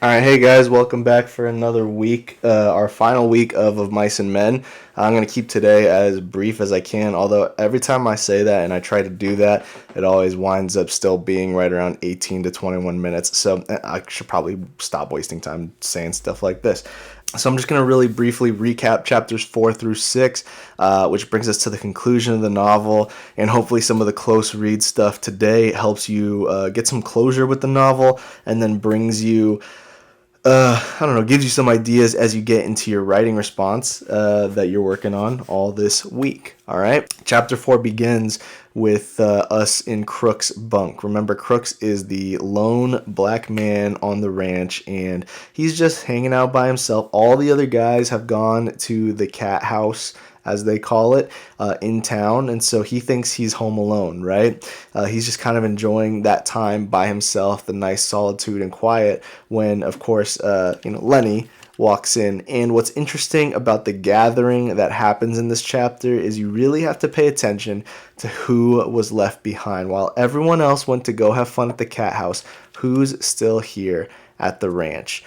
All right, hey guys, welcome back for another week, our final week of Mice and Men. I'm going to keep today as brief as I can, although every time I say that and I try to do that, it always winds up still being right around 18 to 21 minutes. So I should probably stop wasting time saying stuff like this. So I'm just going to really briefly recap chapters 4 through 6, which brings us to the conclusion of the novel, and hopefully some of the close read stuff today helps you get some closure with the novel, and then brings you I don't know, gives you some ideas as you get into your writing response that you're working on all this week. All right. Chapter 4 begins with us in Crook's bunk. Remember, Crooks is the lone black man on the ranch, and he's just hanging out by himself. All the other guys have gone to the cat house, as they call it, in town, and so he thinks he's home alone, right? He's just kind of enjoying that time by himself, the nice solitude and quiet, when, of course, Lenny walks in. And what's interesting about the gathering that happens in this chapter is you really have to pay attention to who was left behind. While everyone else went to go have fun at the cat house, who's still here at the ranch?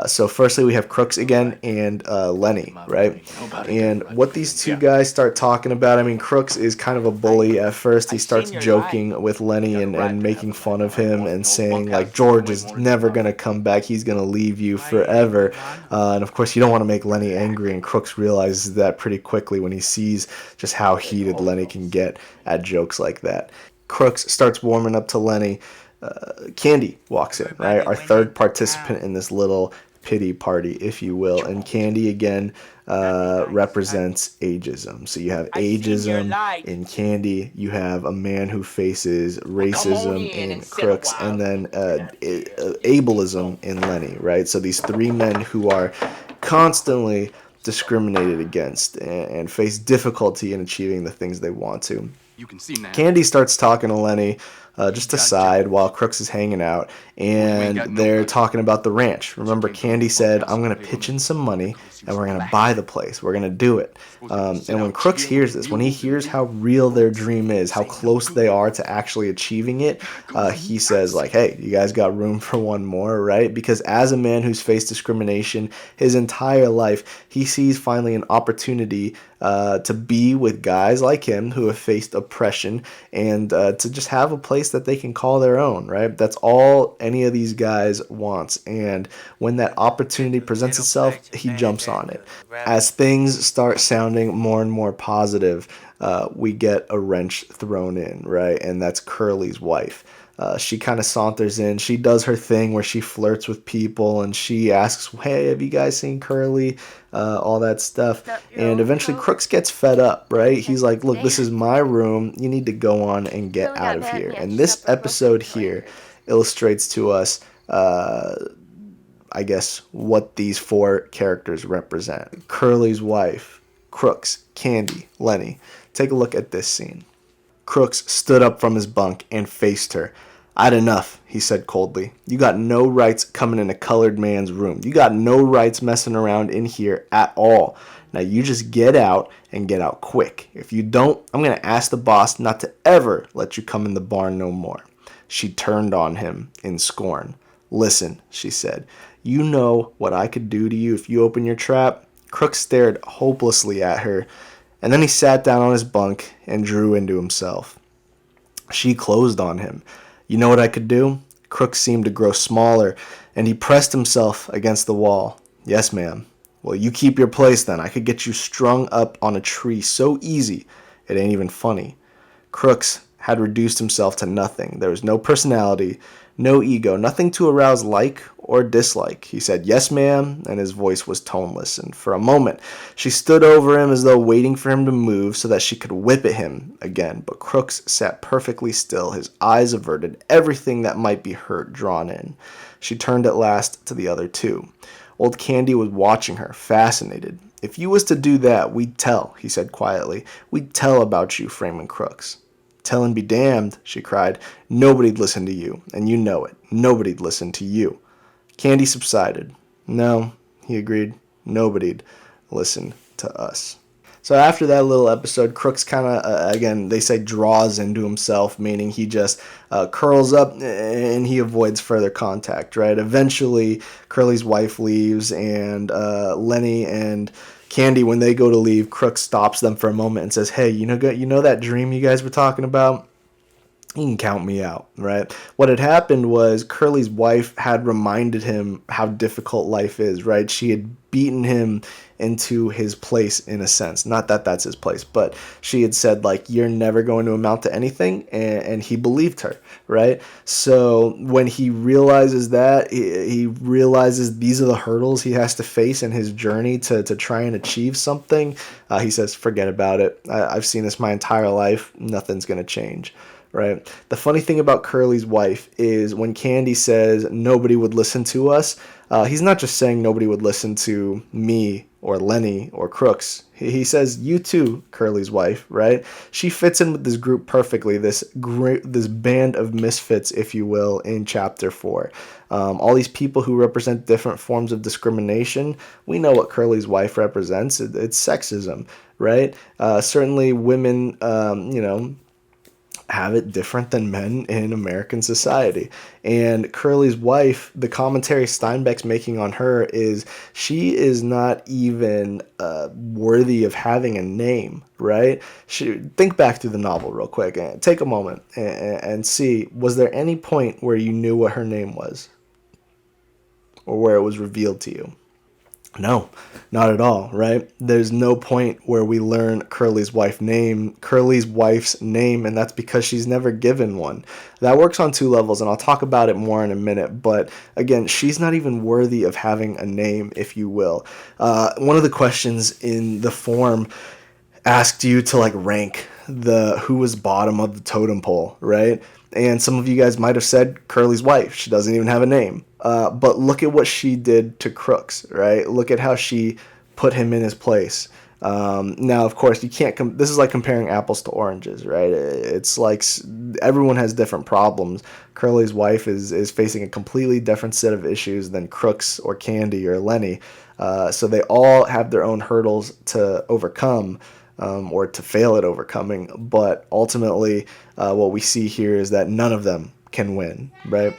So firstly, we have Crooks again and Lenny, right? And what these two guys start talking about, I mean, Crooks is kind of a bully at first. He starts joking with Lenny and making fun of him and saying, like, George is never going to come back. He's going to leave you forever. And of course, you don't want to make Lenny angry, and Crooks realizes that pretty quickly when he sees just how heated Lenny can get at jokes like that. Crooks starts warming up to Lenny. Candy walks in, right? Our third participant in this little pity party, if you will. And Candy, again, represents ageism. So you have ageism in Candy, you have a man who faces racism in Crooks, and then ableism in Lenny, right? So these three men who are constantly discriminated against and face difficulty in achieving the things they want to. Candy starts talking to Lenny just aside while Crooks is hanging out, and they're talking about the ranch. Remember, Candy said, I'm going to pitch in some money, and we're going to buy the place. We're going to do it. And when Crooks hears this, when he hears how real their dream is, how close they are to actually achieving it, he says, like, hey, you guys got room for one more, right? Because as a man who's faced discrimination his entire life, he sees finally an opportunity to be with guys like him who have faced oppression and to just have a place that they can call their own, right? That's all any of these guys wants. And when that opportunity presents itself, he jumps on it. As things start sounding more and more positive, we get a wrench thrown in, right? And that's Curly's wife. She kind of saunters in. She does her thing where she flirts with people and she asks, hey, have you guys seen Curly? All that stuff. And eventually Crooks gets fed up, right? He's like, look, this is my room. You need to go on and get out of here. And this episode here illustrates to us, I guess, what these four characters represent. Curly's wife, Crooks, Candy, Lenny. Take a look at this scene. Crooks stood up from his bunk and faced her. I'd enough, he said coldly. You got no rights coming in a colored man's room. You got no rights messing around in here at all. Now you just get out and get out quick. If you don't, I'm going to ask the boss not to ever let you come in the barn no more. She turned on him in scorn. Listen, she said, you know what I could do to you if you open your trap? Crooks stared hopelessly at her, and then he sat down on his bunk and drew into himself. She closed on him. You know what I could do? Crooks seemed to grow smaller, and he pressed himself against the wall. Yes, ma'am. Well, you keep your place then. I could get you strung up on a tree so easy, it ain't even funny. Crooks had reduced himself to nothing. There was no personality, no ego, nothing to arouse like or dislike. He said, yes, ma'am, and his voice was toneless. And for a moment, she stood over him as though waiting for him to move so that she could whip at him again. But Crooks sat perfectly still, his eyes averted, everything that might be hurt drawn in. She turned at last to the other two. Old Candy was watching her, fascinated. If you was to do that, we'd tell, he said quietly. We'd tell about you, Freeman Crooks. Tell and be damned, she cried. Nobody'd listen to you, and you know it. Nobody'd listen to you. Candy subsided. No, he agreed. Nobody'd listen to us. So after that little episode, Crooks kind of, again, they say draws into himself, meaning he just curls up and he avoids further contact, right? Eventually, Curly's wife leaves, and Lenny and Candy, when they go to leave, Crooks stops them for a moment and says, hey, you know that dream you guys were talking about? You can count me out, right? What had happened was Curly's wife had reminded him how difficult life is, right? She had beaten him into his place in a sense. Not that that's his place, but she had said, like, you're never going to amount to anything, and he believed her, right? So when he realizes that, he realizes these are the hurdles he has to face in his journey to try and achieve something. He says, forget about it. I've seen this my entire life. Nothing's going to change. Right. The funny thing about Curly's wife is when Candy says nobody would listen to us, he's not just saying nobody would listen to me or Lenny or Crooks. He says you too, Curly's wife, right? She fits in with this group perfectly, this band of misfits, if you will, in chapter 4. All these people who represent different forms of discrimination, we know what Curly's wife represents. It's sexism, right? Certainly women, have it different than men in American society. And Curly's wife, the commentary Steinbeck's making on her is she is not even worthy of having a name, right? Think back through the novel real quick and take a moment and see, was there any point where you knew what her name was or where it was revealed to you? No, not at all, right? There's no point where we learn Curly's wife's name, and that's because she's never given one. That works on two levels, and I'll talk about it more in a minute, but again, she's not even worthy of having a name, if you will. One of the questions in the form asked you to like rank who was bottom of the totem pole, right? And some of you guys might have said Curly's wife. She doesn't even have a name. But look at what she did to Crooks, right? Look at how she put him in his place. Now, of course, you can't. This is like comparing apples to oranges, right? It's like everyone has different problems. Curly's wife is facing a completely different set of issues than Crooks or Candy or Lenny. So they all have their own hurdles to overcome. Or to fail at overcoming, but ultimately what we see here is that none of them can win, right?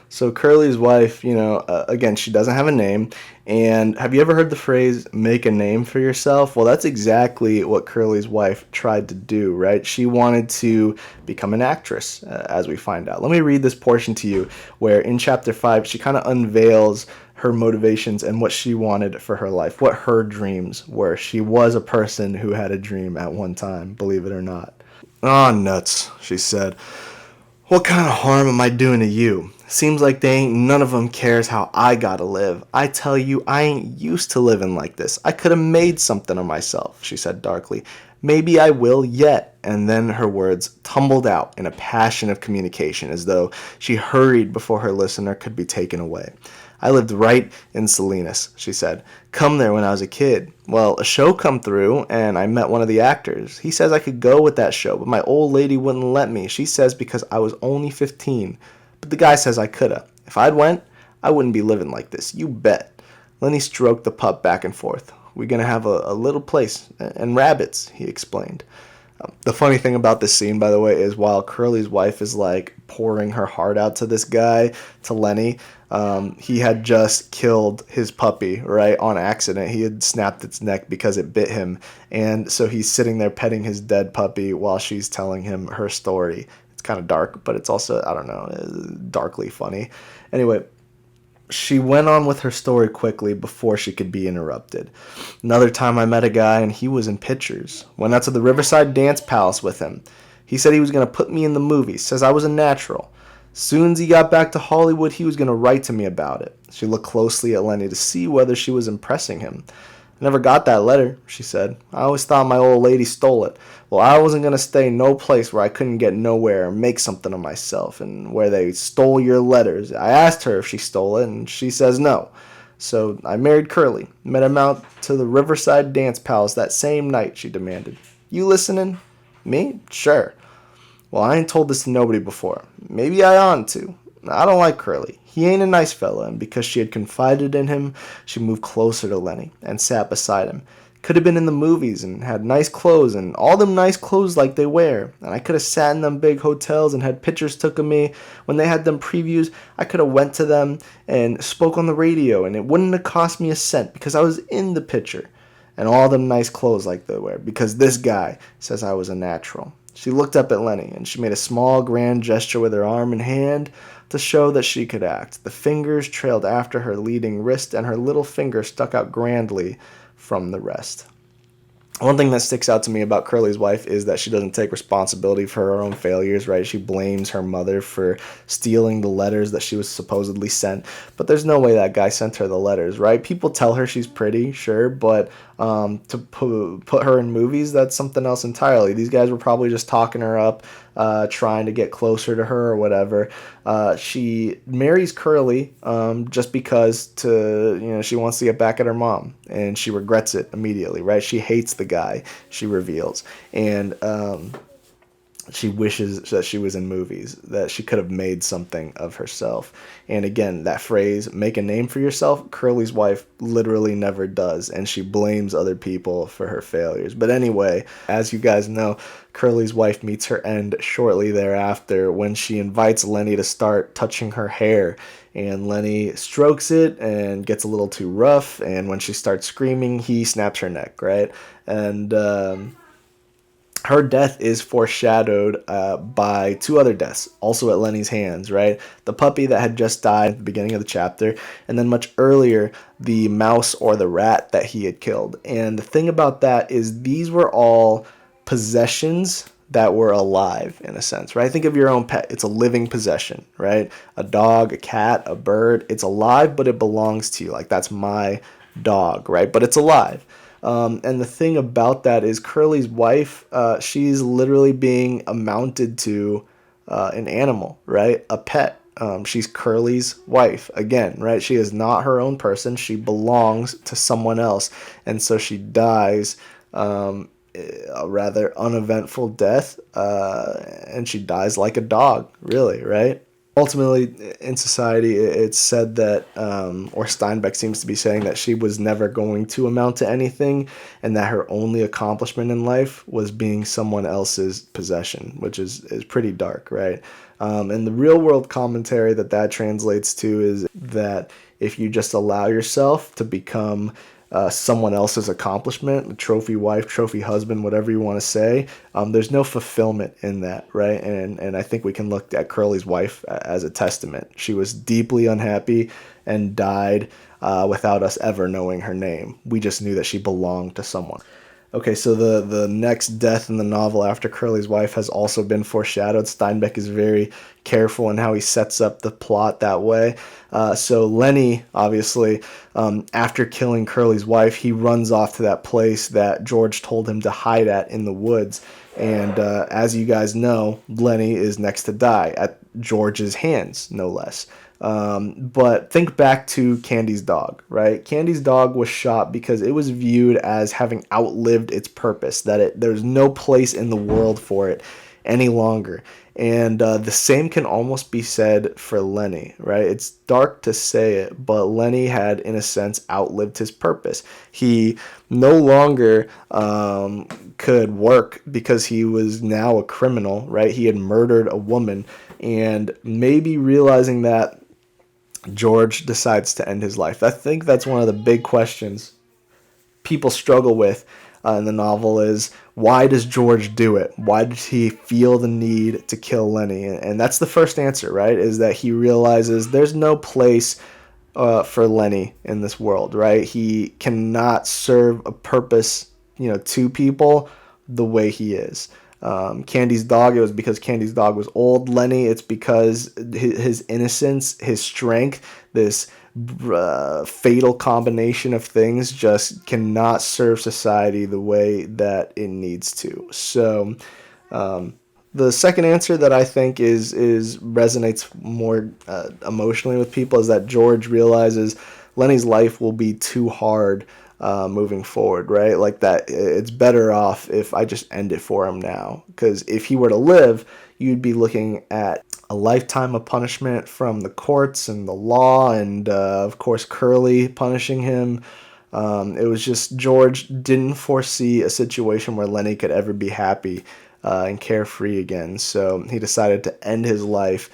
So Curly's wife, again, she doesn't have a name, and have you ever heard the phrase, make a name for yourself? Well, that's exactly what Curly's wife tried to do, right? She wanted to become an actress, as we find out. Let me read this portion to you, where in chapter 5, she kind of unveils her motivations and what she wanted for her life, what her dreams were. She was a person who had a dream at one time, believe it or not. "Oh, nuts," she said. "What kind of harm am I doing to you? Seems like they ain't none of 'em cares how I gotta live. I tell you, I ain't used to living like this. I could have made something of myself," she said darkly. "Maybe I will yet." And then her words tumbled out in a passion of communication, as though she hurried before her listener could be taken away. "I lived right in Salinas," she said. "Come there when I was a kid. Well, a show come through, and I met one of the actors. He says I could go with that show, but my old lady wouldn't let me. She says because I was only 15. But the guy says I coulda. If I'd went, I wouldn't be living like this. You bet." Lenny stroked the pup back and forth. "We're going to have a little place and rabbits," he explained. The funny thing about this scene, by the way, is while Curly's wife is like pouring her heart out to this guy, to Lenny, he had just killed his puppy, right, on accident. He had snapped its neck because it bit him. And so he's sitting there petting his dead puppy while she's telling him her story. It's kind of dark, but it's also, I don't know, darkly funny. Anyway, she went on with her story quickly before she could be interrupted. "Another time I met a guy and he was in pictures. Went out to the Riverside Dance Palace with him. He said he was going to put me in the movies. Says I was a natural. Soon as he got back to Hollywood, he was going to write to me about it." She looked closely at Lenny to see whether she was impressing him. "I never got that letter," she said. "I always thought my old lady stole it. Well, I wasn't going to stay no place where I couldn't get nowhere and make something of myself, and where they stole your letters. I asked her if she stole it, and she says no. So I married Curly. Met him out to the Riverside Dance Palace that same night," she demanded. "You listening?" "Me? Sure." "Well, I ain't told this to nobody before. Maybe I ought to. I don't like Curly. He ain't a nice fella," and because she had confided in him, she moved closer to Lenny and sat beside him. Could have been in the movies and had nice clothes and all them nice clothes like they wear. And I could have sat in them big hotels and had pictures took of me. When they had them previews, I could have went to them and spoke on the radio, and it wouldn't have cost me a cent because I was in the picture. And all them nice clothes like they wear because this guy says I was a natural. She looked up at Lenny and she made a small grand gesture with her arm and hand to show that she could act. The fingers trailed after her leading wrist and her little finger stuck out grandly from the rest. One thing that sticks out to me about Curly's wife is that she doesn't take responsibility for her own failures, right? She blames her mother for stealing the letters that she was supposedly sent, but there's no way that guy sent her the letters, right? People tell her she's pretty, sure, but to put her in movies, that's something else entirely. These guys were probably just talking her up, trying to get closer to her or whatever. She marries Curly just because she wants to get back at her mom, and she regrets it immediately, right? She hates the guy, she reveals, and she wishes that she was in movies, that she could have made something of herself. And again, that phrase, make a name for yourself, Curly's wife literally never does, and she blames other people for her failures. But anyway, as you guys know, Curly's wife meets her end shortly thereafter when she invites Lenny to start touching her hair. And Lenny strokes it and gets a little too rough, and when she starts screaming, he snaps her neck, right? And her death is foreshadowed by two other deaths, also at Lenny's hands, right? The puppy that had just died at the beginning of the chapter, and then much earlier, the mouse or the rat that he had killed. And the thing about that is these were all possessions that were alive, in a sense, right? Think of your own pet. It's a living possession, right? A dog, a cat, a bird. It's alive, but it belongs to you. Like, that's my dog, right? But it's alive. And the thing about that is Curly's wife, she's literally being amounted to an animal, right? A pet. She's Curly's wife again, right? She is not her own person. She belongs to someone else. And so she dies a rather uneventful death, and she dies like a dog, really, right? Ultimately, in society, it's said that, or Steinbeck seems to be saying that she was never going to amount to anything, and that her only accomplishment in life was being someone else's possession, which is pretty dark, right? And the real world commentary that translates to is that if you just allow yourself to become someone else's accomplishment, trophy wife, trophy husband, whatever you want to say, there's no fulfillment in that, right? And I think we can look at Curly's wife as a testament. She was deeply unhappy and died without us ever knowing her name. We just knew that she belonged to someone. Okay, so the next death in the novel after Curly's wife has also been foreshadowed. Steinbeck is very careful in how he sets up the plot that way. So Lenny, obviously, after killing Curly's wife, he runs off to that place that George told him to hide at in the woods. And as you guys know, Lenny is next to die at George's hands, no less. But think back to Candy's dog, right? Candy's dog was shot because it was viewed as having outlived its purpose, that there's no place in the world for it any longer. And the same can almost be said for Lenny, right? It's dark to say it, but Lenny had, in a sense, outlived his purpose. He no longer could work because he was now a criminal, right? He had murdered a woman, and maybe realizing that, George decides to end his life. I think that's one of the big questions people struggle with in the novel is, why does George do it? Why did he feel the need to kill Lenny? And that's the first answer, right? Is that he realizes there's no place for Lenny in this world, right? He cannot serve a purpose, to people the way he is. Candy's dog, it was because Candy's dog was old. Lenny, it's because his innocence, his strength, this fatal combination of things just cannot serve society the way that it needs to. So the second answer that I think is resonates more emotionally with people is that George realizes Lenny's life will be too hard moving forward, right? Like that, it's better off if I just end it for him now. Because if he were to live, you'd be looking at a lifetime of punishment from the courts and the law, and of course Curly punishing him It was just George didn't foresee a situation where Lenny could ever be happy and carefree again. So he decided to end his life,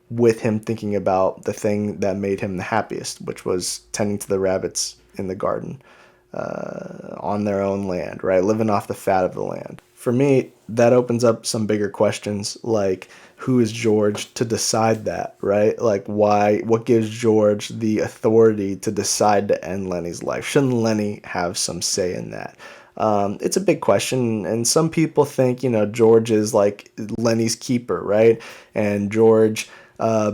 with him thinking about the thing that made him the happiest, which was tending to the rabbits in the garden on their own land, right? Living off the fat of the land. For me, that opens up some bigger questions like who is George to decide that, right? Like why, what gives George the authority to decide to end Lenny's life? Shouldn't Lenny have some say in that? It's a big question, and some people think, George is like Lenny's keeper, right? And George,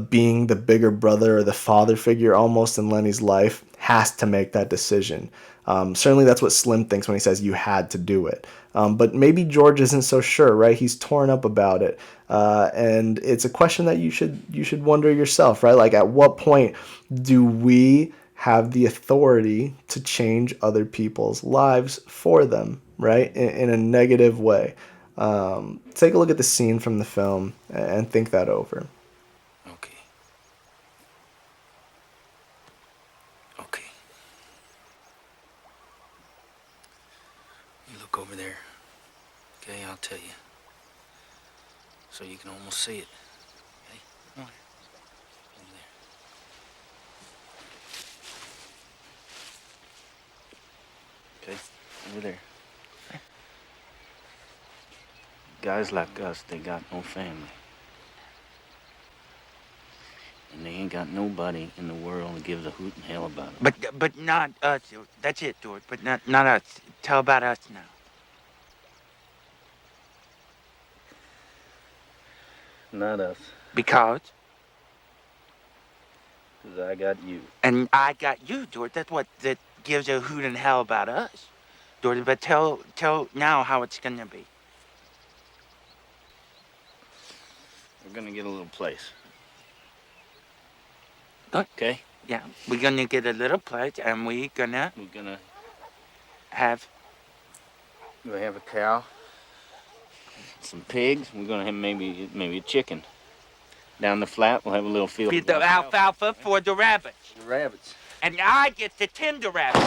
being the bigger brother or the father figure almost in Lenny's life, has to make that decision. Certainly, that's what Slim thinks when he says you had to do it. But maybe George isn't so sure, right? He's torn up about it, and it's a question that you should wonder yourself, right? Like, at what point do we have the authority to change other people's lives for them, right? In a negative way. Take a look at the scene from the film and think that over. Okay. Okay. You look over there. Okay, I'll tell you. So you can almost see it. Okay? Come on. Over there. Okay? Over there. Okay. Guys like us, they got no family. And they ain't got nobody in the world that gives a hoot in hell about it. But not us. That's it, George. But not us. Tell about us now. Not us. Because? Because I got you. And I got you, George. That's what that gives a hoot in hell about us. George, but tell now how it's gonna be. We're gonna get a little place. Good. Okay? Yeah, we're gonna get a little place, and we're gonna have a cow, some pigs. We're gonna have maybe a chicken. Down the flat, we'll have a little field. the alfalfa for the rabbits. The rabbits. And I get to tend the rabbits.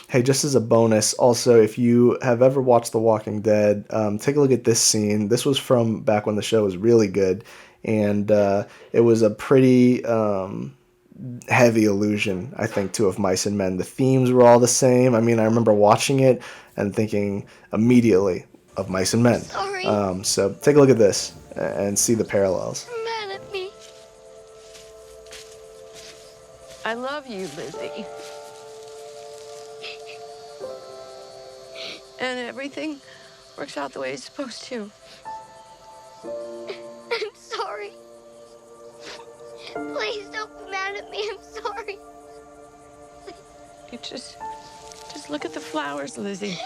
Hey, just as a bonus, also, if you have ever watched The Walking Dead, take a look at this scene. This was from back when the show was really good, and it was a pretty heavy allusion, I think, to Of Mice and Men. The themes were all the same. I mean, I remember watching it and thinking immediately of Mice and Men. Sorry. So take a look at this and see the parallels. You're mad at me. I love you, Lizzie. And everything works out the way it's supposed to. I'm sorry. Please don't be mad at me. I'm sorry. You just look at the flowers, Lizzie.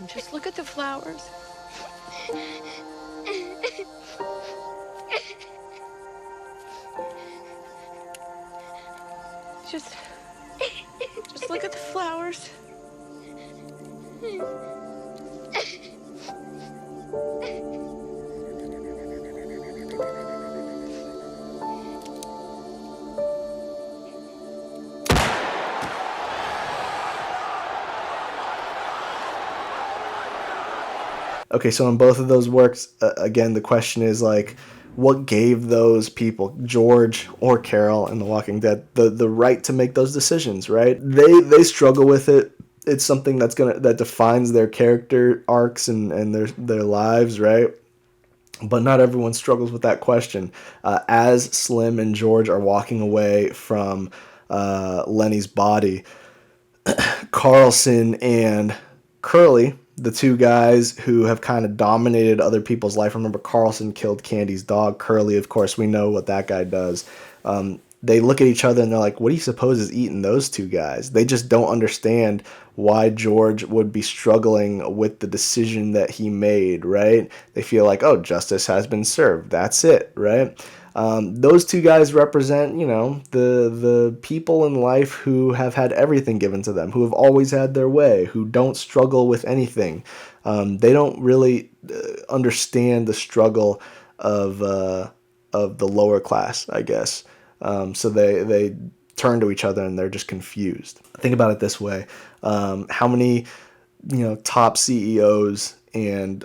Just look at the flowers. Just look at the flowers. Okay, so in both of those works, again, the question is like, what gave those people, George or Carol in The Walking Dead, the right to make those decisions, right? They struggle with it. It's something that defines their character arcs and their lives, right? But not everyone struggles with that question. As Slim and George are walking away from Lenny's body, Carlson and Curly, the two guys who have kind of dominated other people's life. Remember, Carlson killed Candy's dog. Curly, of course, we know what that guy does. They look at each other and they're like, what do you suppose is eating those two guys? They just don't understand why George would be struggling with the decision that he made, right? They feel like, oh, justice has been served. That's it, right? Those two guys represent, the people in life who have had everything given to them, who have always had their way, who don't struggle with anything. They don't really understand the struggle of the lower class, I guess. So they turn to each other and they're just confused. Think about it this way: how many top CEOs and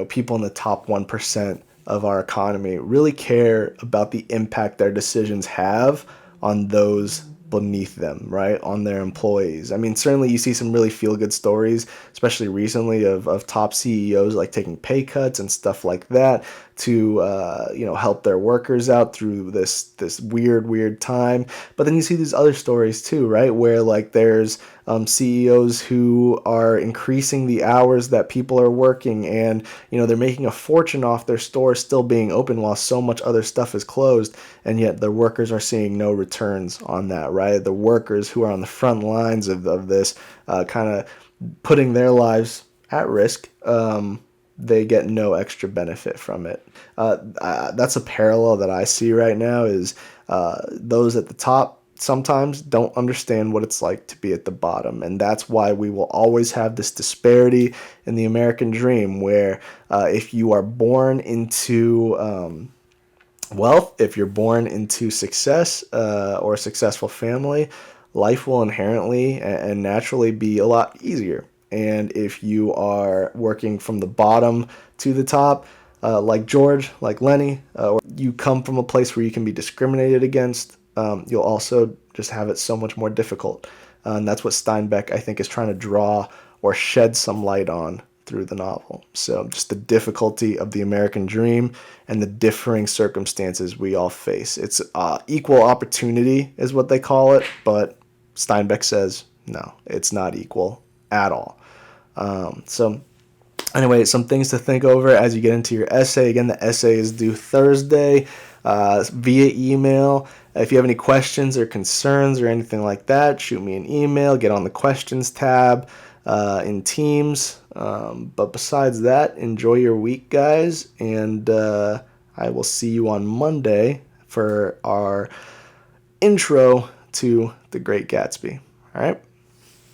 people in the top 1% of our economy really care about the impact their decisions have on those beneath them, right? On their employees. I mean, certainly you see some really feel-good stories, especially recently, of top CEOs like taking pay cuts and stuff like that to help their workers out through this weird time. But then you see these other stories too, right? Where like there's CEOs who are increasing the hours that people are working, and they're making a fortune off their store still being open while so much other stuff is closed, and yet the workers are seeing no returns on that, right? The workers who are on the front lines of this kind of putting their lives at risk, they get no extra benefit from it. That's a parallel that I see right now, is those at the top sometimes don't understand what it's like to be at the bottom. And that's why we will always have this disparity in the American dream, where if you are born into wealth, if you're born into success or a successful family, life will inherently and naturally be a lot easier. And if you are working from the bottom to the top, like George, like Lenny, or you come from a place where you can be discriminated against, you'll also just have it so much more difficult. And that's what Steinbeck, I think, is trying to draw or shed some light on through the novel. So just the difficulty of the American dream and the differing circumstances we all face. It's equal opportunity is what they call it, but Steinbeck says, no, it's not equal at all. So anyway, some things to think over as you get into your essay. Again, the essay is due Thursday via email. If you have any questions or concerns or anything like that, shoot me an email. Get on the questions tab in Teams. But besides that, enjoy your week, guys. And I will see you on Monday for our intro to The Great Gatsby. All right?